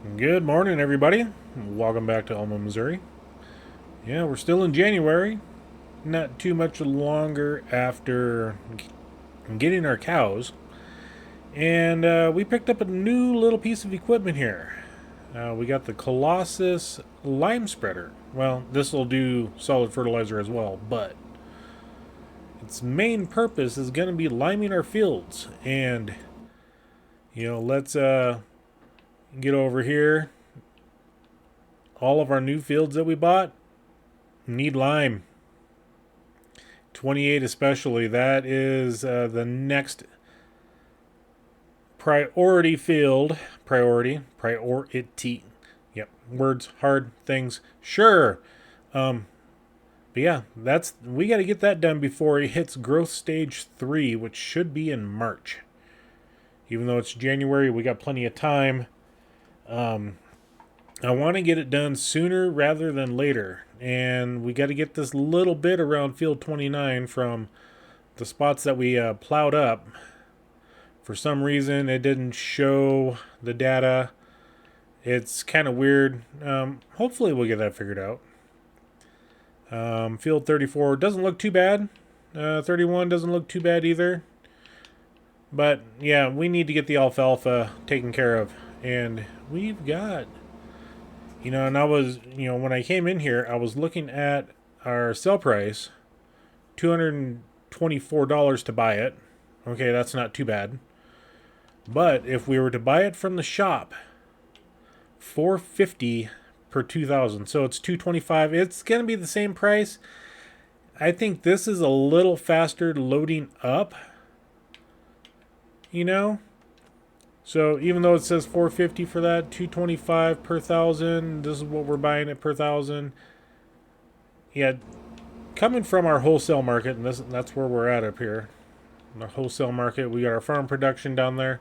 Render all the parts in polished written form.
Good morning, everybody. Welcome back to Alma, Missouri. Yeah, we're still in January. Not too much longer after getting our cows. And we picked up a new little piece of equipment here. We got the Colossus Lime Spreader. Well, this will do solid fertilizer as well, but its main purpose is going to be liming our fields. And, let's get over here. All of our new fields that we bought need lime. 28 especially. That is the next priority field. Priority. Yep. Words, hard things. Sure. But yeah, we got to get that done before it hits growth stage 3, which should be in March. Even though it's January, we got plenty of time. I want to get it done sooner rather than later. And we got to get this little bit around field 29 from the spots that we plowed up. For some reason, it didn't show the data. It's kind of weird. Hopefully we'll get that figured out. Field 34 doesn't look too bad. 31 doesn't look too bad either. But yeah, we need to get the alfalfa taken care of. And we've got... and I was, when I came in here, I was looking at our sell price, $224 to buy it. Okay, that's not too bad. But if we were to buy it from the shop, $450 per 2,000. So it's $225. It's going to be the same price. I think this is a little faster loading up. So even though it says $450 for that, $225 per 1,000, this is what we're buying it per 1,000. Yeah, coming from our wholesale market, and that's where we're at up here. The wholesale market, we got our farm production down there.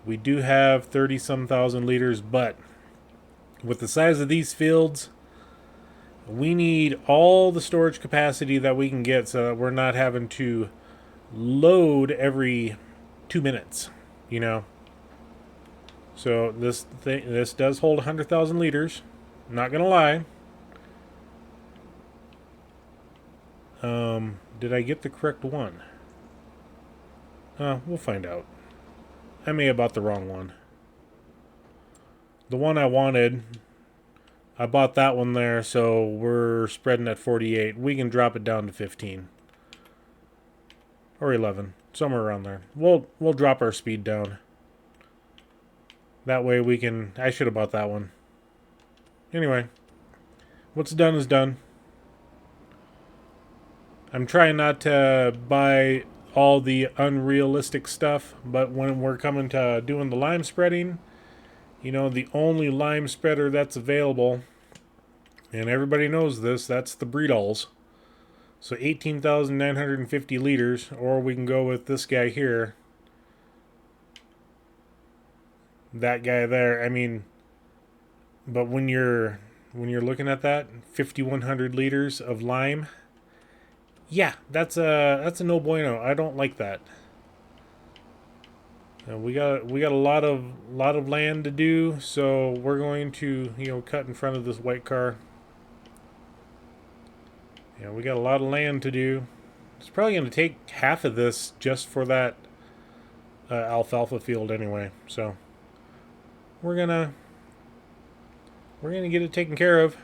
We do have 30-some thousand liters, but with the size of these fields, we need all the storage capacity that we can get so that we're not having to load every 2 minutes, So this does hold 100,000 liters. Not gonna lie. Did I get the correct one? We'll find out. I may have bought the wrong one. The one I wanted, I bought that one there, so we're spreading at 48. We can drop it down to 15. Or 11. Somewhere around there. We'll drop our speed down. That way we can... I should have bought that one. Anyway. What's done is done. I'm trying not to buy all the unrealistic stuff, but when we're coming to doing the lime spreading, the only lime spreader that's available, and everybody knows this, that's the Breedalls. So 18,950 liters, or we can go with this guy here. That guy there, I mean, but when you're looking at that, 5,100 liters of lime, yeah, that's a no bueno. I don't like that. We got a lot of land to do, so we're going to cut in front of this white car. Yeah, we got a lot of land to do. It's probably going to take half of this just for that alfalfa field anyway. So we're gonna get it taken care of.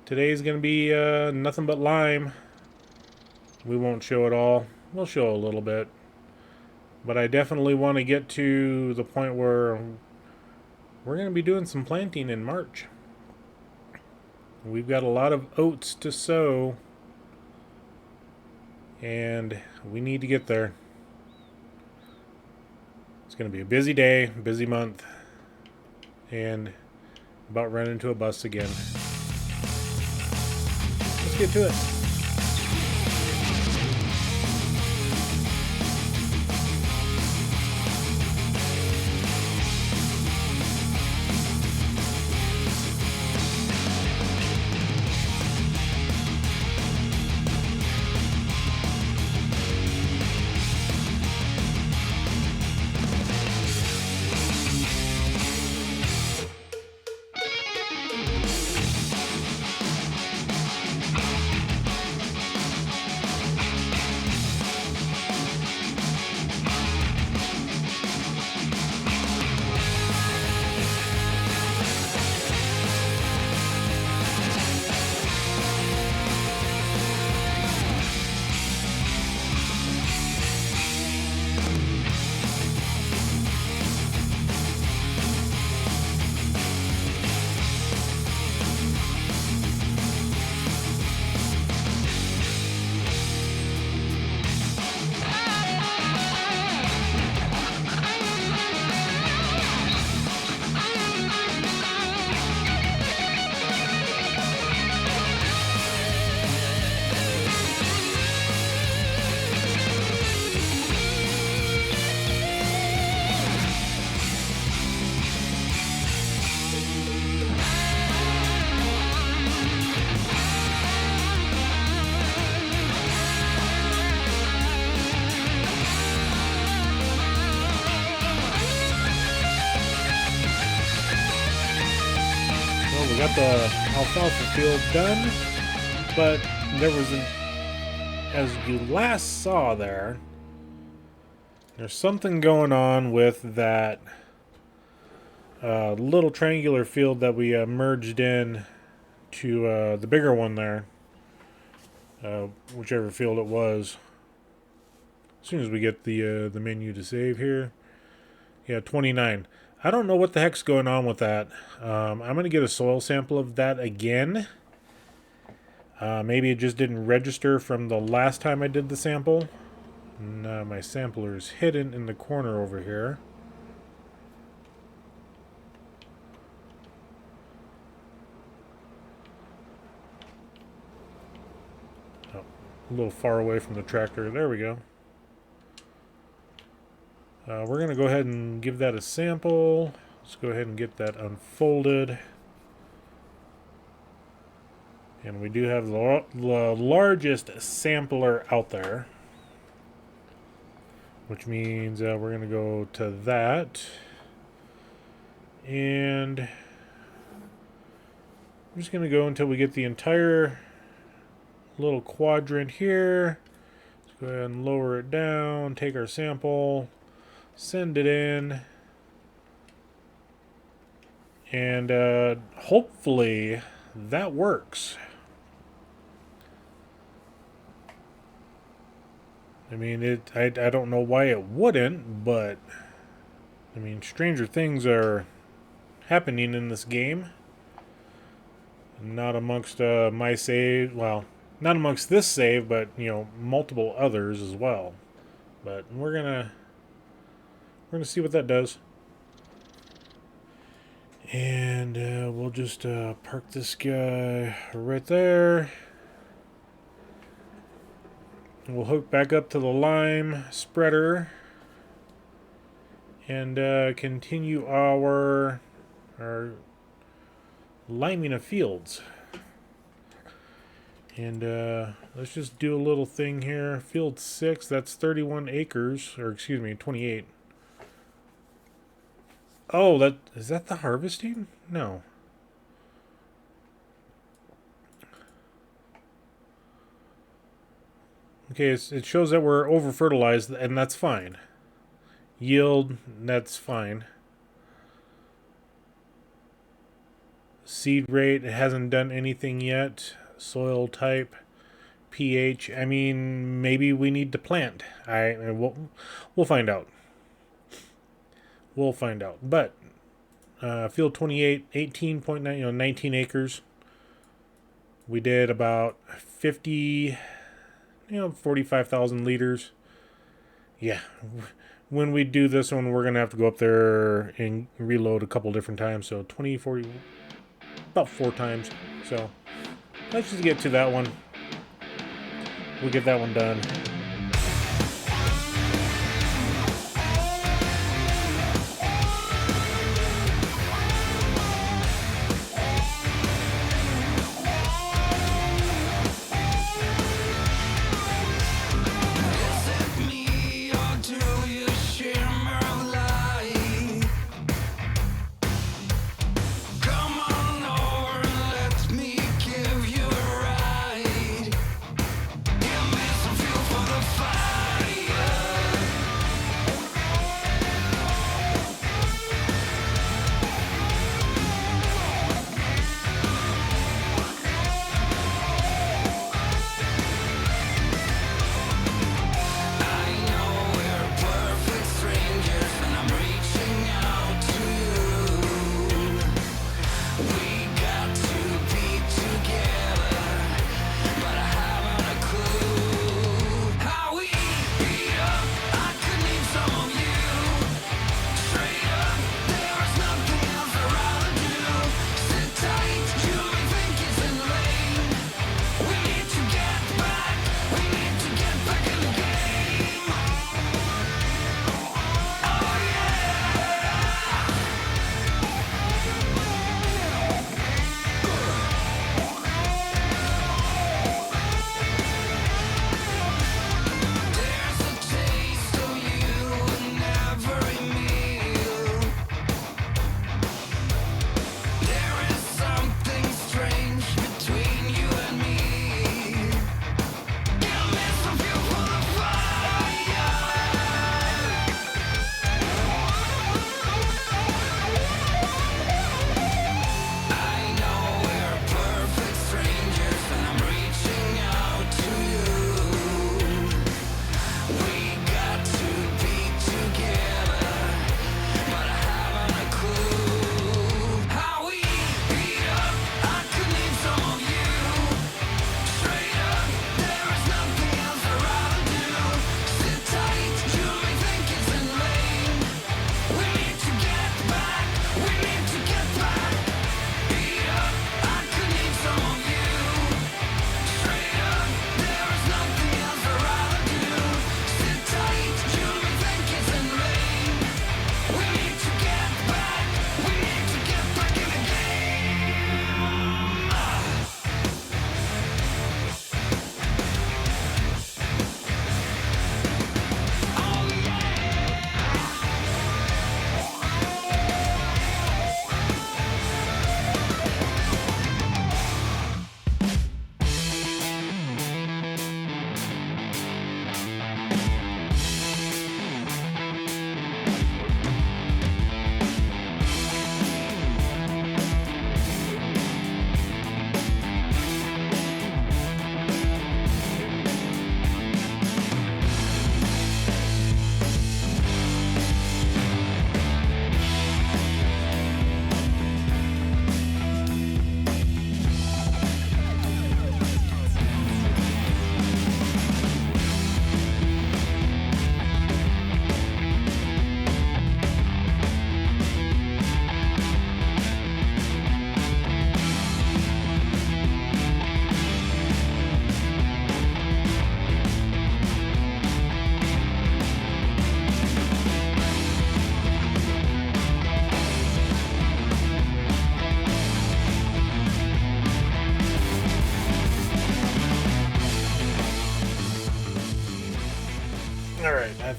Today's gonna be nothing but lime. We won't show it all. We'll show a little bit, but I definitely want to get to the point where we're gonna be doing some planting in March. We've got a lot of oats to sow, and we need to get there. It's going to be a busy day, busy month, and about run into a bus again. Let's get to it. we got the alfalfa field done, but there was as you last saw there's something going on with that little triangular field that we merged in to the bigger one there, whichever field it was. As soon as we get the menu to save here. Yeah, 29. I don't know what the heck's going on with that. I'm going to get a soil sample of that again. Maybe it just didn't register from the last time I did the sample. And, my sampler is hidden in the corner over here. Oh, a little far away from the tractor. There we go. We're going to go ahead and give that a sample. Let's go ahead and get that unfolded. And we do have the largest sampler out there, which means we're going to go to that. And I'm just going to go until we get the entire little quadrant here. Let's go ahead and lower it down, take our sample, send it in, and hopefully that works. I mean, I don't know why it wouldn't, but I mean, stranger things are happening in this game. Not amongst my save, well, not amongst this save, but you know, multiple others as well. But we're gonna see what that does. And we'll just park this guy right there. We'll hook back up to the lime spreader and continue our liming of fields. And let's just do a little thing here. Field 6, that's 31 acres, or excuse me, 28. Oh, is that the harvesting? No. Okay, it shows that we're over fertilized, and that's fine. Yield, that's fine. Seed rate, it hasn't done anything yet. Soil type, pH. I mean, maybe we need to plant. We'll find out. We'll find out. But field 28, 18.9, 19 acres. We did about 50, 45,000 liters. Yeah. When we do this one, we're going to have to go up there and reload a couple different times. So 20, 40, about 4 times. So let's just get to that one. We'll get that one done. For the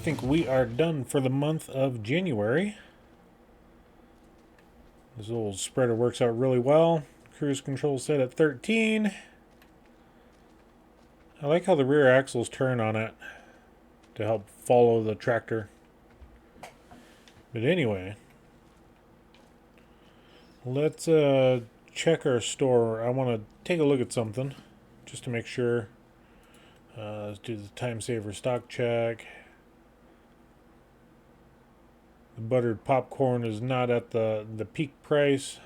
think we are done for the month of January. This little spreader works out really well. Cruise control set at 13. I like how the rear axles turn on it to help follow the tractor. But anyway, let's check our store. I want to take a look at something just to make sure. Let's do the time saver stock check. The buttered popcorn is not at the peak price.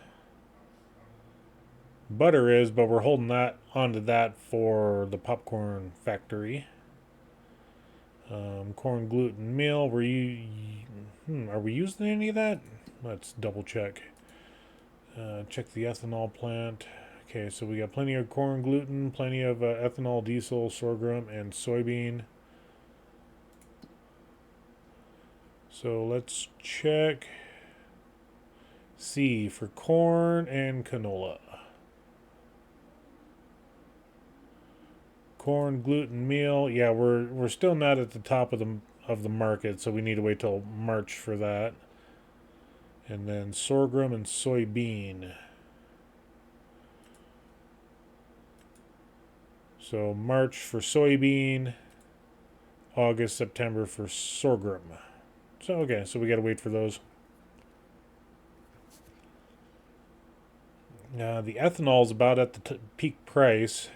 Butter is, but we're holding that onto that for the popcorn factory. Corn gluten meal. Are we using any of that? Let's double check. Check the ethanol plant. Okay, so we got plenty of corn gluten, plenty of ethanol, diesel, sorghum, and soybean. So let's check C for corn and canola. Corn gluten meal. Yeah, we're still not at the top of the market, so we need to wait till March for that. And then sorghum and soybean. So March for soybean, August, September for sorghum. So okay, so we got to wait for those. The ethanol is about at the peak price.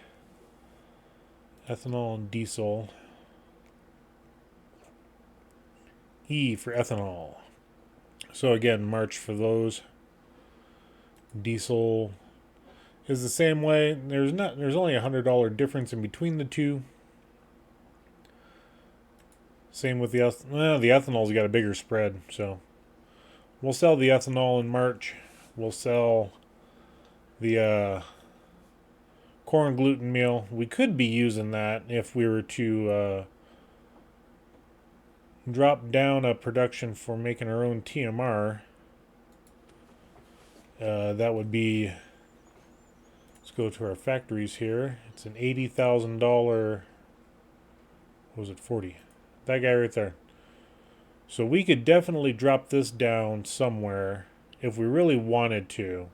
Ethanol and diesel. E for ethanol. So again, March for those. Diesel is the same way. There's only $100 difference in between the two. Same with the ethanol's got a bigger spread, so we'll sell the ethanol in March. We'll sell the corn gluten meal. We could be using that if we were to drop down a production for making our own TMR. That would be, let's go to our factories here. It's an $80,000, what was it, 40? That guy right there. So we could definitely drop this down somewhere if we really wanted to.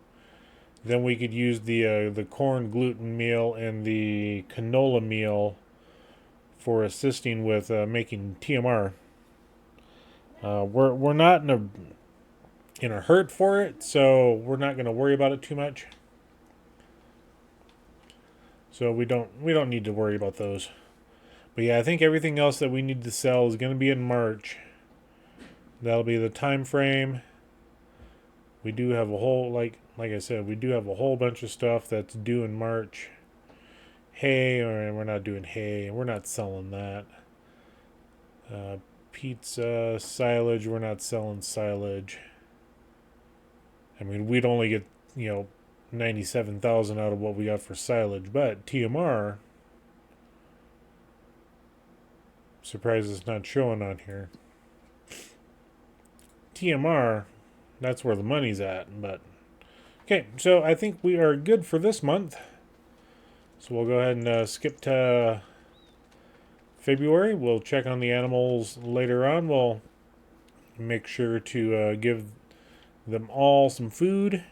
Then we could use the corn gluten meal and the canola meal for assisting with making TMR. We're not in a hurt for it, so we're not going to worry about it too much. So we don't need to worry about those. But yeah, I think everything else that we need to sell is going to be in March. That'll be the time frame. We do have a whole, like I said, we do have a whole bunch of stuff that's due in March. Hay, or we're not doing hay. We're not selling that. Pizza, silage, we're not selling silage. I mean, we'd only get, 97,000 out of what we got for silage, but TMR, surprised it's not showing on here. TMR, that's where the money's at, but okay, so I think we are good for this month. So we'll go ahead and skip to February. We'll check on the animals later on. We'll make sure to give them all some food.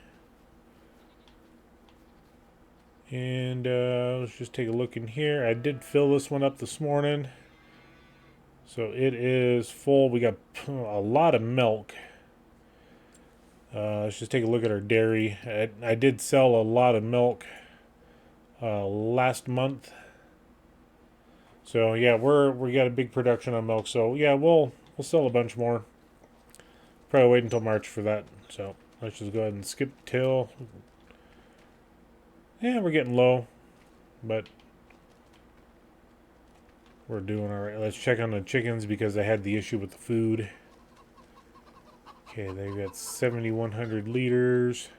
And let's just take a look in here. I did fill this one up this morning. So it is full. We got a lot of milk. Let's just take a look at our dairy. I did sell a lot of milk last month. So yeah, we got a big production on milk. So yeah, we'll sell a bunch more. Probably wait until March for that. So let's just go ahead and skip till. Yeah, we're getting low, but we're doing all right. Let's check on the chickens because I had the issue with the food. Okay, they got 7,100 liters.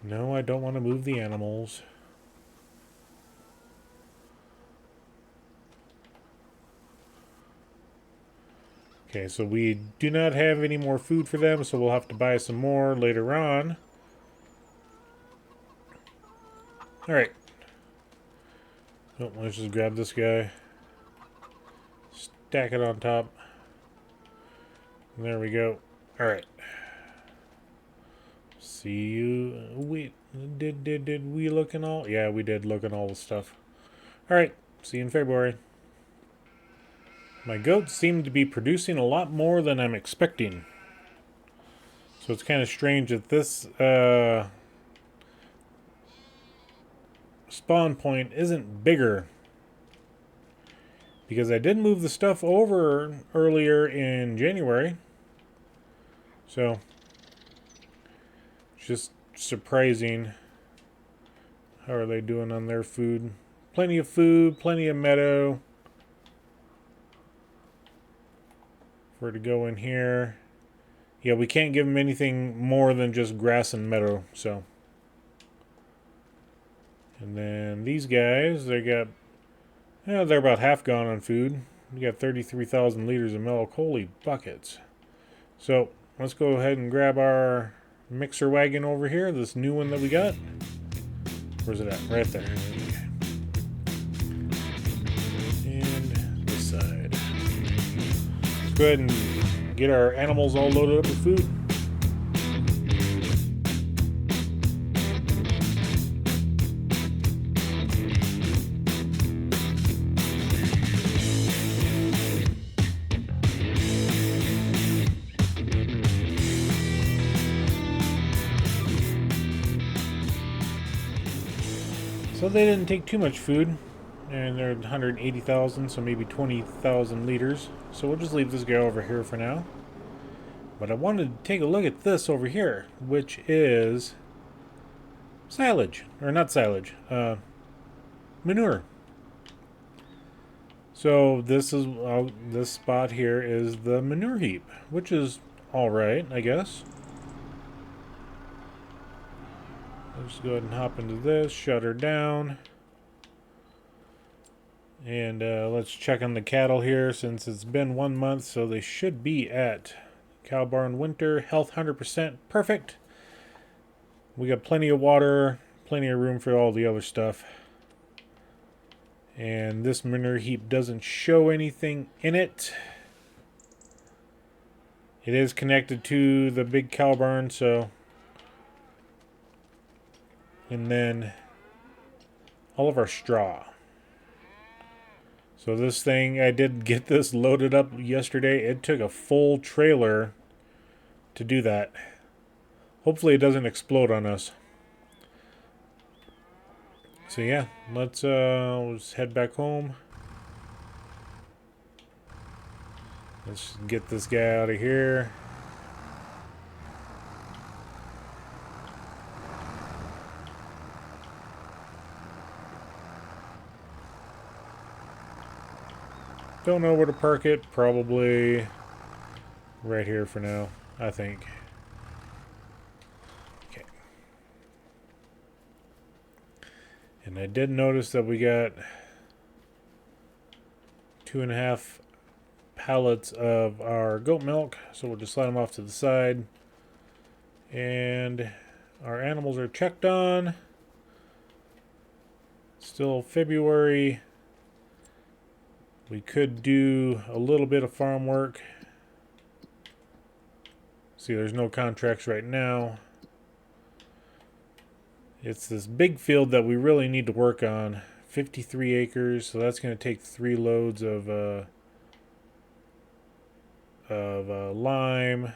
No, I don't want to move the animals. Okay, so we do not have any more food for them, so we'll have to buy some more later on. Alright. Oh, let's just grab this guy. Stack it on top. There we go. All right. See you. We did we look in all? Yeah, we did look in all the stuff. All right. See you in February. My goats seem to be producing a lot more than I'm expecting. So it's kind of strange that this spawn point isn't bigger. Because I did move the stuff over earlier in January. So, just surprising. How are they doing on their food? Plenty of food, plenty of meadow. For it to go in here. Yeah, we can't give them anything more than just grass and meadow, so. And then these guys, they got, yeah, they're about half gone on food. We got 33,000 liters of milk. Holy buckets. So, let's go ahead and grab our mixer wagon over here, this new one that we got. Where's it at? Right there. And this side. Let's go ahead and get our animals all loaded up with food. So they didn't take too much food, and they're 180,000, so maybe 20,000 liters. So we'll just leave this guy over here for now. But I wanted to take a look at this over here, which is silage, or not silage, manure. So this is this spot here is the manure heap, which is all right, I guess. Let's go ahead and hop into this, shut her down. And let's check on the cattle here since it's been 1 month, so they should be at cow barn winter. Health 100%, perfect. We got plenty of water, plenty of room for all the other stuff. And this manure heap doesn't show anything in it. It is connected to the big cow barn, so. And then all of our straw. So this thing, I did get this loaded up yesterday. It took a full trailer to do that. Hopefully it doesn't explode on us. So yeah, let's head back home. Let's get this guy out of here. Don't know where to park it. Probably right here for now, I think. Okay. And I did notice that we got 2.5 pallets of our goat milk. So we'll just slide them off to the side. And our animals are checked on. Still February. We could do a little bit of farm work. See, there's no contracts right now. It's this big field that we really need to work on. 53 acres, so that's going to take 3 loads of lime.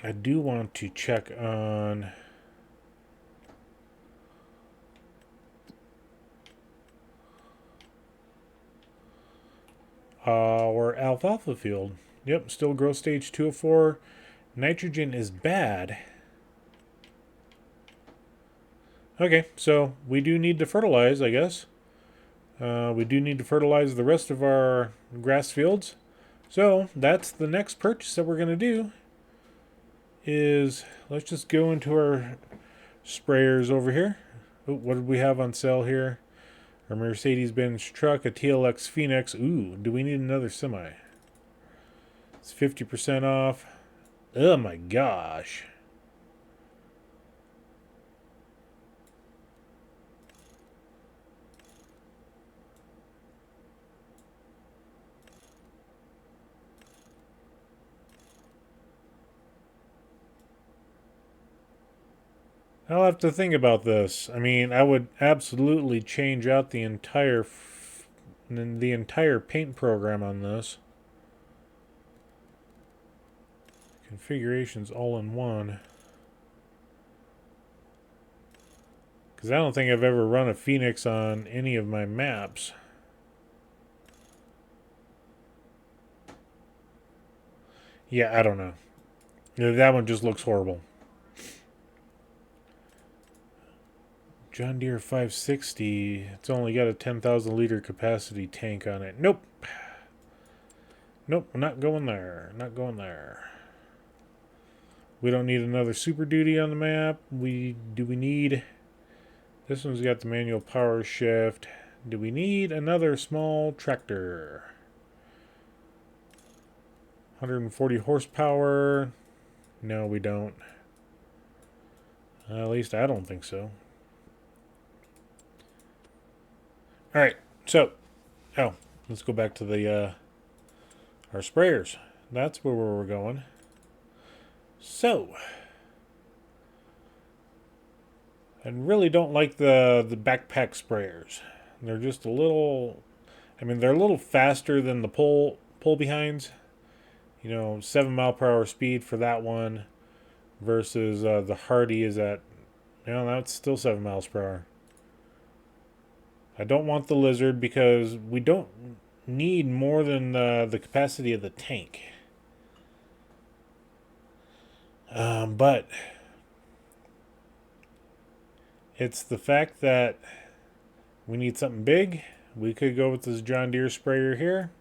I do want to check on our alfalfa field. Yep, still growth stage 2 of 4. Nitrogen is bad. Okay, so we do need to fertilize, I guess. We do need to fertilize the rest of our grass fields. So that's the next purchase that we're going to do. Is let's just go into our sprayers over here. Oh, what did we have on sale here? Our Mercedes-Benz truck, a TLX Phoenix. Ooh, do we need another semi? It's 50% off. Oh my gosh. I'll have to think about this. I mean, I would absolutely change out the entire paint program on this. Configurations all in one. Because I don't think I've ever run a Phoenix on any of my maps. Yeah, I don't know. That one just looks horrible. John Deere 560. It's only got a 10,000 liter capacity tank on it. Nope. Nope, we're not going there. Not going there. We don't need another Super Duty on the map. Do we need... This one's got the manual power shift. Do we need another small tractor? 140 horsepower. No, we don't. At least I don't think so. Alright, so... Oh, let's go back to the our sprayers. That's where we're going. So... I really don't like the backpack sprayers. They're just a little... I mean, they're a little faster than the pull behinds. You know, 7 mile per hour speed for that one versus the Hardy is at... You know, that's still 7 miles per hour. I don't want the Lizard because we don't need more than the capacity of the tank. But it's the fact that we need something big. We could go with this John Deere sprayer here.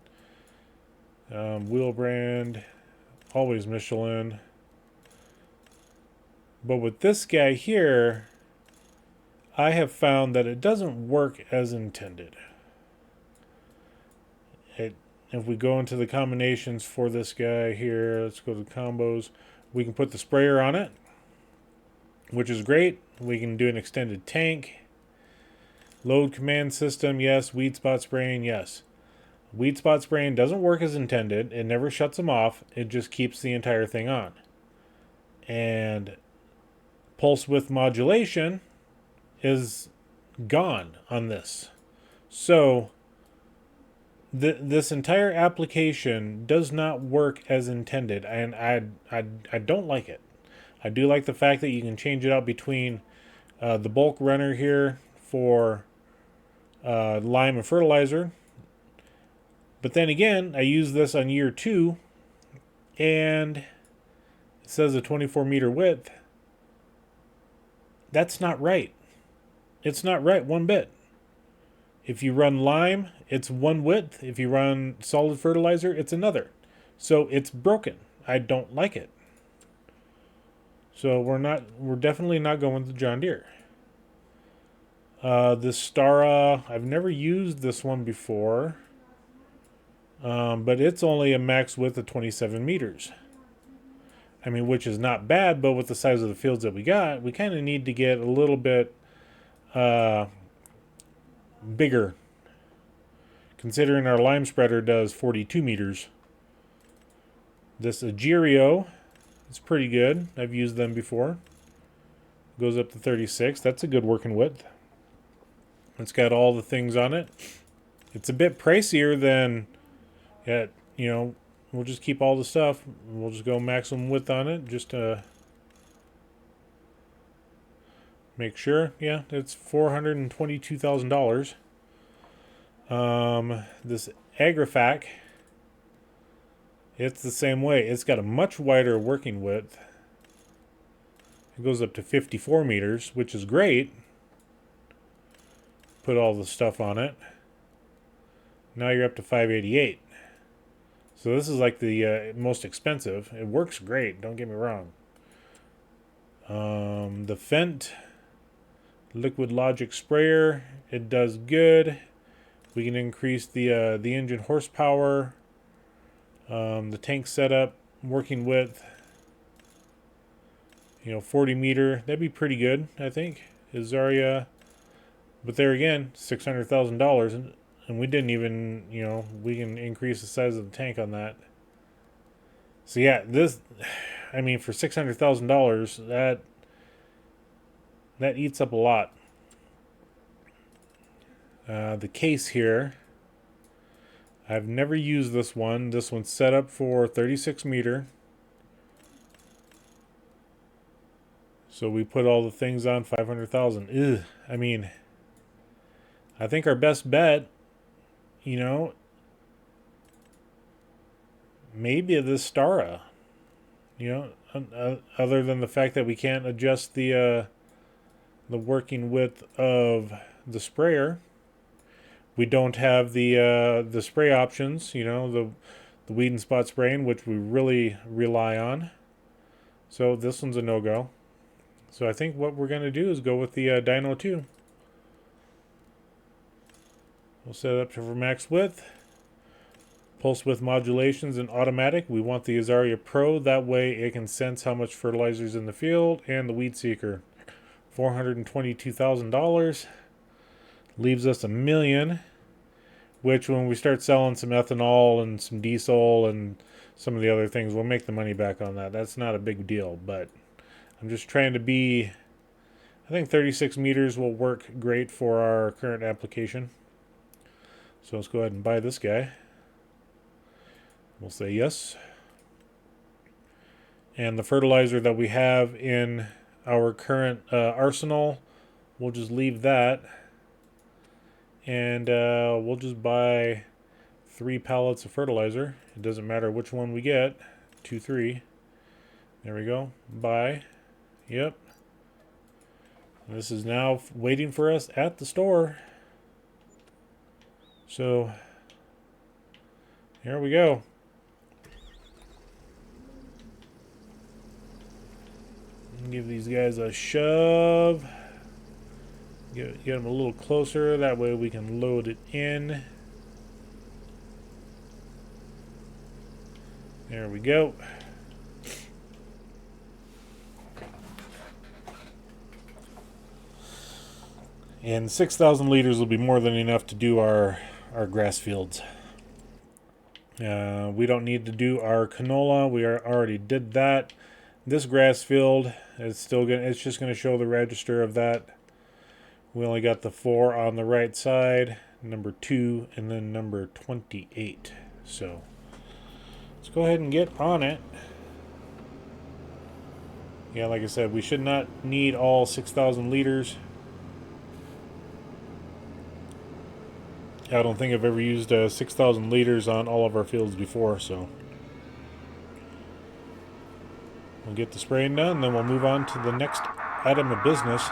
Wheel brand, always Michelin. But with this guy here, I have found that it doesn't work as intended. If we go into the combinations for this guy here, let's go to combos. We can put the sprayer on it, which is great. We can do an extended tank. Load command system, yes. Weed spot spraying, yes. Weed spot spraying doesn't work as intended. It never shuts them off. It just keeps the entire thing on. And pulse width modulation is gone on this. So this entire application does not work as intended, and I don't like it. I do like the fact that you can change it out between the bulk runner here for lime and fertilizer. But then again, I use this on year 2, and it says a 24 meter width. That's not right. It's not right one bit. If you run lime, it's one width. If you run solid fertilizer, it's another. So it's broken. I don't like it. So we're definitely not going with the John Deere. This Stara, I've never used this one before. But it's only a max width of 27 meters. I mean, which is not bad, but with the size of the fields that we got, we kind of need to get a little bit bigger. Considering our lime spreader does 42 meters. This Agirio is pretty good. I've used them before. Goes up to 36. That's a good working width. It's got all the things on it. It's a bit pricier than, you know, we'll just keep all the stuff. We'll just go maximum width on it just to make sure. Yeah, it's $422,000. This Agrifac, it's the same way. It's got a much wider working width. It goes up to 54 meters, which is great. Put all the stuff on it. Now you're up to 588. So this is like the most expensive. It works great, don't get me wrong. The Fendt Liquid Logic sprayer, it does good. We can increase the engine horsepower, the tank setup, working width. 40 meter, that'd be pretty good, I think. Is Zarya, but there again, $600,000, and we didn't even, we can increase the size of the tank on that. So yeah, this, I mean, for $600,000, that eats up a lot. The case here, I've never used this one. This one's set up for 36 meter. So we put all the things on 500,000. Ugh. I mean, I think our best bet, you know, maybe this Stara. You know, other than the fact that we can't adjust the working width of the sprayer. We don't have the spray options, you know, the weed and spot spraying, which we really rely on. So this one's a no-go. So I think what we're going to do is go with the Dyno 2. We'll set it up for max width. Pulse width modulations and automatic. We want the Azaria Pro. That way it can sense how much fertilizer is in the field. And the Weed Seeker. $422,000. Leaves us $1 million. Which when we start selling some ethanol and some diesel and some of the other things, we'll make the money back on that. That's not a big deal, but I'm just trying to be... I think 36 meters will work great for our current application. So let's go ahead and buy this guy. We'll say yes. And the fertilizer that we have in our current arsenal, we'll just leave that. And we'll just buy 3 pallets of fertilizer. It doesn't matter which one we get. 2, 3. There we go. Buy. Yep. This is now waiting for us at the store. So, here we go. Give these guys a shove. Get them a little closer. That way we can load it in. There we go. And 6,000 liters will be more than enough to do our grass fields. We don't need to do our canola. We already did that. This grass field is still gonna. It's just gonna show the register of that. We only got the 4 on the right side, number 2, and then number 28. So let's go ahead and get on it. Yeah, like I said, we should not need all 6,000 liters. I don't think I've ever used 6,000 liters on all of our fields before, so we'll get the spraying done, then we'll move on to the next item of business.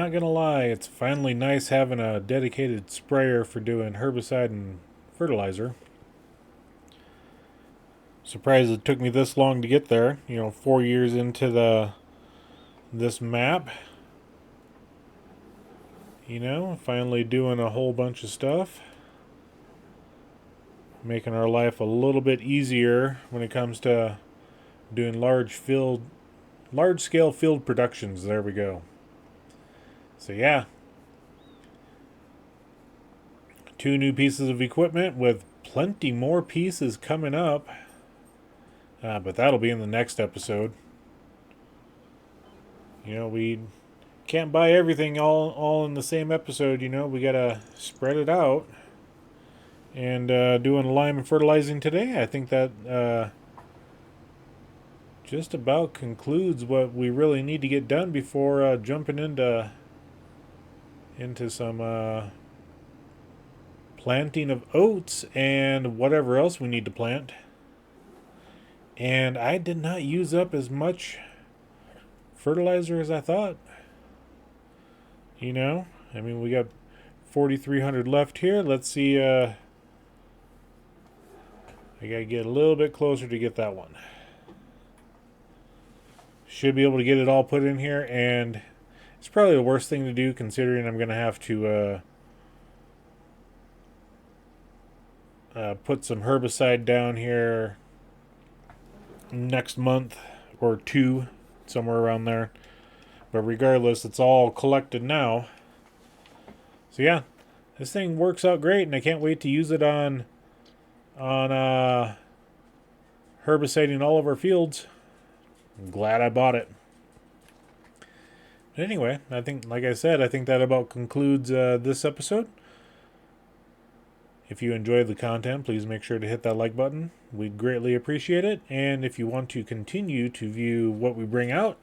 not gonna lie, it's finally nice having a dedicated sprayer for doing herbicide and fertilizer. Surprised it took me this long to get there. 4 years into this map. Finally doing a whole bunch of stuff. Making our life a little bit easier when it comes to doing large-scale field productions. There we go. So yeah. 2 new pieces of equipment with plenty more pieces coming up. But that'll be in the next episode. We can't buy everything all in the same episode. We gotta spread it out. And doing lime and fertilizing today, I think that just about concludes what we really need to get done before jumping into some planting of oats and whatever else we need to plant. And I did not use up as much fertilizer as I thought. We got 4,300 left here. Let's see. I gotta get a little bit closer to get that one. Should be able to get it all put in here, and it's probably the worst thing to do considering I'm gonna have to put some herbicide down here next month or 2, somewhere around there. But regardless, it's all collected now. So yeah, this thing works out great, and I can't wait to use it on herbiciding all of our fields. I'm glad I bought it. But anyway, I think, like I said, I think that about concludes this episode. If you enjoyed the content, please make sure to hit that like button. We'd greatly appreciate it. And if you want to continue to view what we bring out,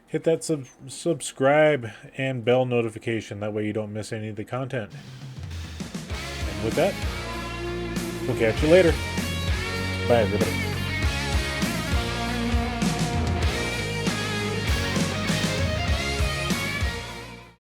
hit that subscribe and bell notification. That way you don't miss any of the content. And with that, we'll catch you later. Bye, everybody.